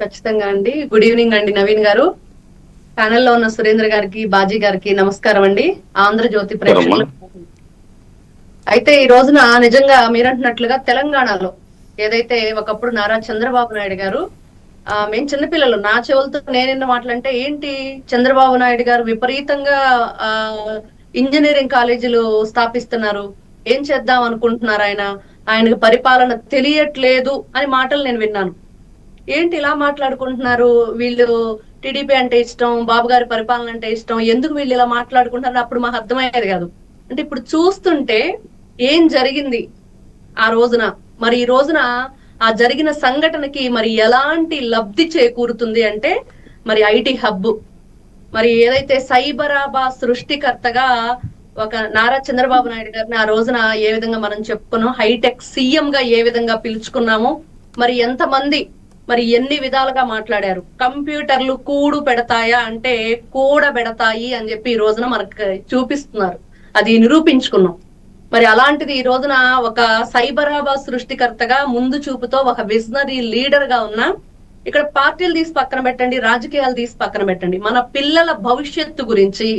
ఖచ్చితంగా అండి. Good evening అండి నవీన్ గారు. ప్యానెల్లో ఉన్న సురేంద్ర గారికి, బాజీ గారికి నమస్కారం అండి. ఆంధ్రజ్యోతి సరమ్మా. ప్రేక్షకులు. అయితే ఈ రోజున నిజంగా మీరంటున్నట్లుగా తెలంగాణలో ఏదైతే ఒకప్పుడు నారా చంద్రబాబు నాయుడు గారు మేము చిన్నపిల్లలు నా చెవులతో నేనిన్న మాటలంటే ఏంటి చంద్రబాబు నాయుడు గారు విపరీతంగా ఆ ఇంజనీరింగ్ కాలేజీలు స్థాపిస్తున్నారు. ఏం చేద్దాం అనుకుంటున్నారు ఆయనకు పరిపాలన తెలియట్లేదు అని మాటలు నేను విన్నాను. ఏంటి ఇలా మాట్లాడుకుంటున్నారు వీళ్ళు, టీడీపీ అంటే ఇష్టం, బాబు గారి పరిపాలన అంటే ఇష్టం, ఎందుకు వీళ్ళు ఇలా మాట్లాడుకుంటున్నారు అప్పుడు మాకు అర్థమయ్యేది కాదు. అంటే ఇప్పుడు చూస్తుంటే ఏం జరిగింది ఆ రోజున, మరి ఈ రోజున ఆ జరిగిన సంఘటనకి మరి ఎలాంటి లబ్ధి చేకూరుతుంది అంటే మరి ఐటీ హబ్, మరి ఏదైతే సైబరాబా సృష్టికర్తగా ఒక నారా చంద్రబాబు నాయుడు గారిని ఆ రోజున ఏ విధంగా మనం చెప్పుకున్నాం, హైటెక్ సీఎం గా ఏ విధంగా పిలుచుకున్నామో, మరి ఎంతమంది మరి ఎన్ని విధాలుగా మాట్లాడారు. కంప్యూటర్లు కూడు పెడతాయా అంటే కూడబెడతాయి అని చెప్పి ఈ రోజున మనకు చూపిస్తున్నారు, అది నిరూపించుకున్నాం. మరి అలాంటిది ఈ రోజున ఒక సైబరాబా సృష్టికర్తగా ముందు చూపుతో ఒక విజనరీ లీడర్ గా ఉన్న, ఇక్కడ పార్టీలు తీసి పక్కన పెట్టండి, రాజకీయాలు తీసి పక్కన పెట్టండి, మన పిల్లల భవిష్యత్తు గురించి,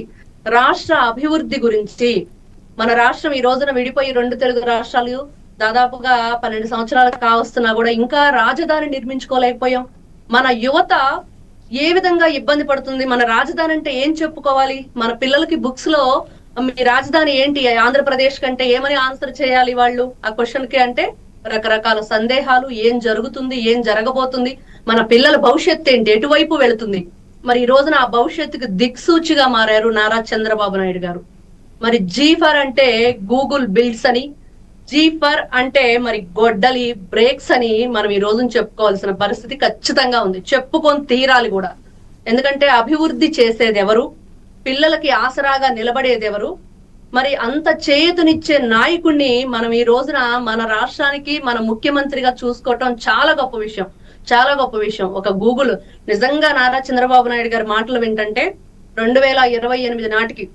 రాష్ట్ర అభివృద్ధి గురించి, మన రాష్ట్రం ఈ రోజున విడిపోయి 2 తెలుగు రాష్ట్రాలు దాదాపుగా 12 సంవత్సరాలు కావస్తున్నా కూడా ఇంకా రాజధాని నిర్మించుకోలేకపోయాం. మన యువత ఏ విధంగా ఇబ్బంది పడుతుంది, మన రాజధాని అంటే ఏం చెప్పుకోవాలి, మన పిల్లలకి బుక్స్ లో మీ రాజధాని ఏంటి, ఆంధ్రప్రదేశ్ కంటే ఏమని ఆన్సర్ చేయాలి వాళ్ళు ఆ క్వశ్చన్ కి అంటే రకరకాల సందేహాలు, ఏం జరుగుతుంది, ఏం జరగబోతుంది, మన పిల్లల భవిష్యత్తు ఏంటి, ఎటువైపు వెళుతుంది. మరి ఈ రోజున ఆ భవిష్యత్తుకి దిక్సూచిగా మారారు నారా చంద్రబాబు నాయుడు గారు. మరి జీ ఫర్ అంటే గూగుల్ బిల్డ్స్ అని, జీ ఫర్ అంటే మరి గొడ్డలి బ్రేక్స్ అని మనం ఈ రోజున చెప్పుకోవాల్సిన పరిస్థితి ఖచ్చితంగా ఉంది, చెప్పుకొని తీరాలి కూడా. ఎందుకంటే అభివృద్ధి చేసేది ఎవరు, పిల్లలకి ఆసరాగా నిలబడేది ఎవరు, మరి అంత చేయూతనిచ్చే నాయకుడిని మనం ఈ రోజున మన రాష్ట్రానికి మన ముఖ్యమంత్రిగా చూసుకోవటం చాలా గొప్ప విషయం, చాలా గొప్ప విషయం. ఒక గూగుల్ నిజంగా నారా చంద్రబాబు నాయుడు గారి మాటలు వింటంటే 2028 నాటికి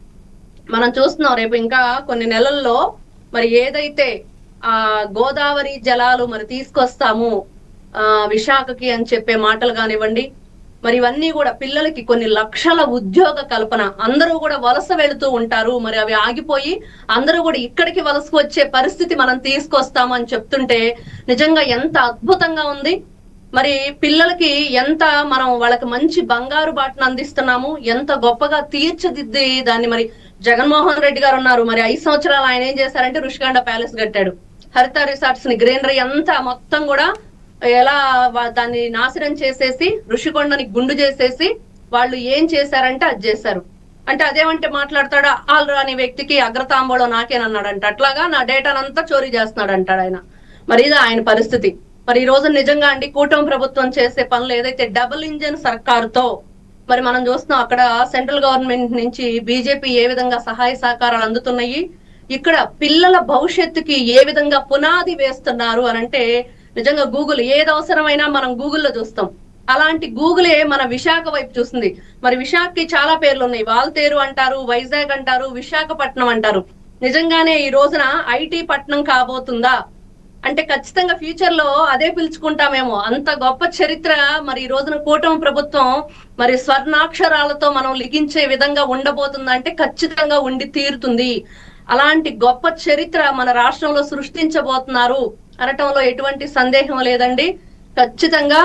మనం చూస్తున్నాం, రేపు ఇంకా కొన్ని నెలల్లో మరి ఏదైతే ఆ గోదావరి జలాలు మరి తీసుకొస్తాము విశాఖకి అని చెప్పే మాటలు కానివ్వండి, మరి ఇవన్నీ కూడా పిల్లలకి కొన్ని లక్షల ఉద్యోగ కల్పన, అందరూ కూడా వలస వెళుతూ ఉంటారు, మరి అవి ఆగిపోయి అందరూ కూడా ఇక్కడికి వలసకు వచ్చే పరిస్థితి మనం తీసుకొస్తాము అని చెప్తుంటే నిజంగా ఎంత అద్భుతంగా ఉంది. మరి పిల్లలకి ఎంత మనం వాళ్ళకి మంచి బంగారు బాటను అందిస్తున్నాము, ఎంత గొప్పగా తీర్చిదిద్ది దాన్ని. మరి జగన్మోహన్ రెడ్డి గారు ఉన్నారు, మరి 5 సంవత్సరాలు ఆయన ఏం చేశారంటే రుషికొండ ప్యాలెస్ కట్టాడు, హరిత రిసార్ట్స్ ని, గ్రీనరీ అంతా మొత్తం కూడా ఎలా దాన్ని నాశనం చేసేసి ఋషికొండని గుండు చేసేసి వాళ్ళు ఏం చేశారంటే అది చేశారు. అంటే అదేమంటే మాట్లాడతాడు, ఆల్ రాని వ్యక్తికి అగ్రతాంబూలం నాకేనన్నాడంట, అట్లాగా నా డేటానంతా చోరీ చేస్తున్నాడు అంటాడు ఆయన. మరి ఇది ఆయన పరిస్థితి. మరి ఈ రోజు నిజంగా అండి కూటమి ప్రభుత్వం చేసే పనులు ఏదైతే డబుల్ ఇంజన్ సర్కారుతో మరి మనం చూస్తున్నాం, అక్కడ సెంట్రల్ గవర్నమెంట్ నుంచి బీజేపీ ఏ విధంగా సహాయ సహకారాలు అందుతున్నాయి, ఇక్కడ పిల్లల భవిష్యత్తుకి ఏ విధంగా పునాది వేస్తున్నారు అని అంటే నిజంగా గూగుల్ ఏది అవసరమైనా మనం గూగుల్లో చూస్తాం. అలాంటి గూగులే మన విశాఖ వైపు చూస్తుంది. మరి విశాఖకి చాలా పేర్లు ఉన్నాయి, వాల్తేరు అంటారు, వైజాగ్ అంటారు, విశాఖపట్నం అంటారు. నిజంగానే ఈ రోజున ఐటీ పట్నం కాబోతుందా అంటే ఖచ్చితంగా ఫ్యూచర్ లో అదే పిలుచుకుంటామేమో, అంత గొప్ప చరిత్ర మరి ఈ రోజున కూటమి ప్రభుత్వం మరి స్వర్ణాక్షరాలతో మనం లిఖించే విధంగా ఉండబోతుందా అంటే ఖచ్చితంగా ఉండి తీరుతుంది. అలాంటి గొప్ప చరిత్ర మన రాష్ట్రంలో సృష్టించబోతున్నారు అనటంలో ఎటువంటి సందేహం లేదండి. ఖచ్చితంగా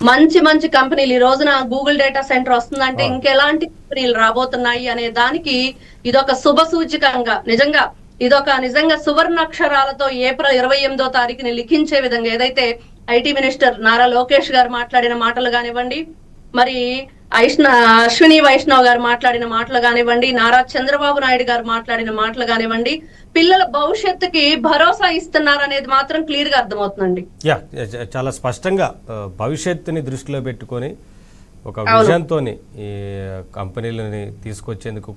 మంచి మంచి కంపెనీలు ఈ రోజున గూగుల్ డేటా సెంటర్ వస్తుందంటే ఇంకెలాంటి కంపెనీలు రాబోతున్నాయి అనే దానికి ఇదొక శుభ సూచికంగా, నిజంగా సువర్ణాక్షరాలతో ఏప్రిల్ 28వ తారీఖుని లిఖించే విధంగా ఏదైతే ఐటీ మినిస్టర్ నారా లోకేష్ గారు మాట్లాడిన మాటలు కానివ్వండి, మరి అశ్విని వైష్ణవ్ గారు మాట్లాడిన మాటలు కానివ్వండి, నారా చంద్రబాబు నాయుడు గారు మాట్లాడిన మాటలు కానివ్వండి, పిల్లల భవిష్యత్తుకి భరోసా ఇస్తున్నారు అనేది మాత్రం క్లియర్ గా అర్థమవుతుందండి. చాలా స్పష్టంగా భవిష్యత్తుని దృష్టిలో పెట్టుకొని ఒక విజన్ తోని ఈ కంపెనీలని తీసుకొచ్చేందుకు